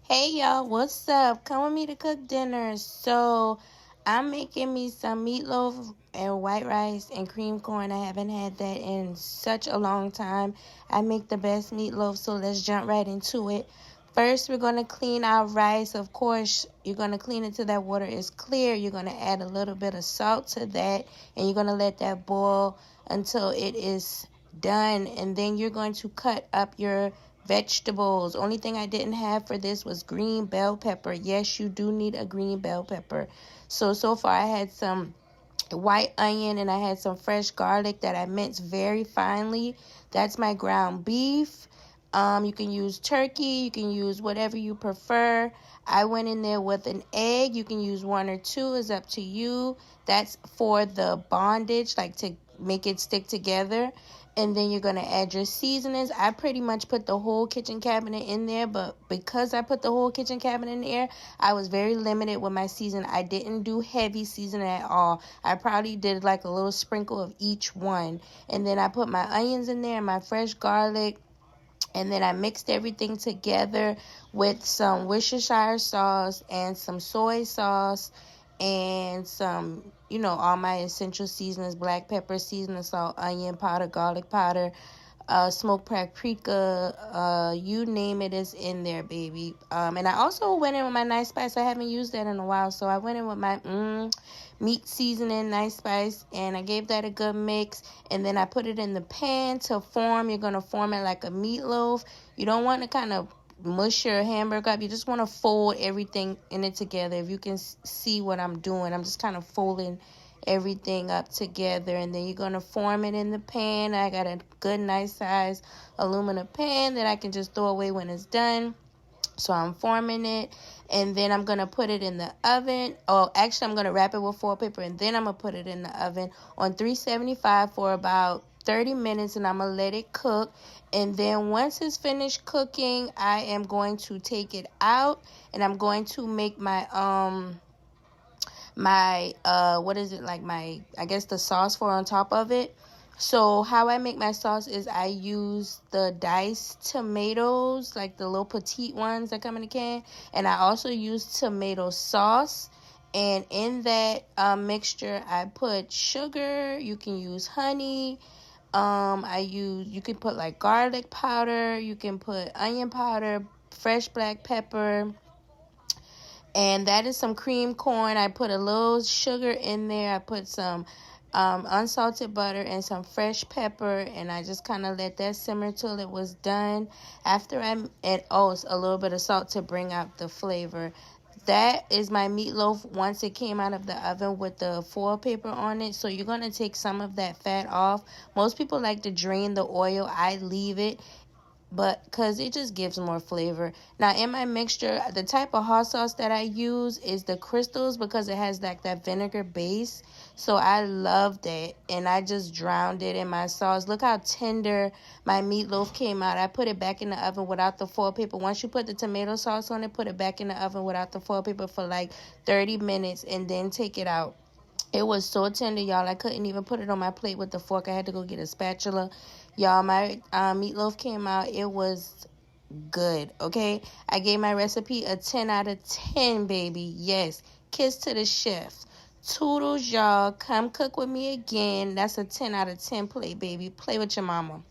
Hey y'all, what's up? Come with me to cook dinner. So, I'm making me some meatloaf and white rice and cream corn. I haven't had that in such a long time. I make the best meatloaf, so let's jump right into it. First, we're going to clean our rice. Of course, you're going to clean it till that water is clear. You're going to add a little bit of salt to that, and you're going to let that boil until it is done. And then you're going to cut up your vegetables. Only thing I didn't have for this was green bell pepper. Yes, you do need a green bell pepper. So far I had some white onion and I had some fresh garlic that I minced very finely. That's my ground beef. You can use turkey. You can use whatever you prefer. I went in there with an egg. You can use one or two. It's up to you. That's for the bondage, like to make it stick together. And then you're going to add your seasonings. I pretty much put the whole kitchen cabinet in there, but because I put the whole kitchen cabinet in there, I was very limited with my seasoning. I didn't do heavy seasoning at all. I probably did like a little sprinkle of each one. And then I put my onions in there, my fresh garlic, and then I mixed everything together with some Worcestershire sauce and some soy sauce and some, all my essential seasonings, black pepper, seasoning salt, onion powder, garlic powder, smoked paprika, you name it is in there, baby. And I also went in with my nice spice. I haven't used that in a while, so I went in with my meat seasoning, nice spice, and I gave that a good mix. And then I put it in the pan to form. You're gonna form it like a meatloaf. You don't want to kind of mush your hamburger up. You just want to fold everything in it together. If you can see what I'm doing, I'm just kind of folding everything up together, and then you're going to form it in the pan. I got a good nice size aluminum pan that I can just throw away when it's done. So I'm forming it, and then I'm going to put it in the oven. Oh, actually, I'm going to wrap it with foil paper, and then I'm going to put it in the oven on 375 for about 30 minutes, and I'm going to let it cook. And then once it's finished cooking, I am going to take it out, and I'm going to make my what is it, like my, I guess, the sauce for on top of it. So how I make my sauce is I use the diced tomatoes, like the little petite ones that come in a can, and I also use tomato sauce. And in that mixture, I put sugar. You can use honey. You can put like garlic powder. You can put onion powder, fresh black pepper, and that is some cream corn. I put a little sugar in there. I put some unsalted butter and some fresh pepper, and I just kind of let that simmer till it was done. After a little bit of salt to bring out the flavor. That is my meatloaf once it came out of the oven with the foil paper on it. So you're going to take some of that fat off. Most people like to drain the oil. I leave it, but because it just gives more flavor. Now in my mixture, the type of hot sauce that I use is the crystals, because it has like that vinegar base. So I love that, and I just drowned it in my sauce. Look how tender my meatloaf came out. I put it back in the oven without the foil paper. Once you put the tomato sauce on it, put it back in the oven without the foil paper for like 30 minutes, and then take it out. It was so tender, y'all. I couldn't even put it on my plate with the fork. I had to go get a spatula. Y'all, my meatloaf came out. It was good, okay? I gave my recipe a 10 out of 10, baby. Yes. Kiss to the chef. Toodles, y'all. Come cook with me again. That's a 10 out of 10 plate, baby. Play with your mama.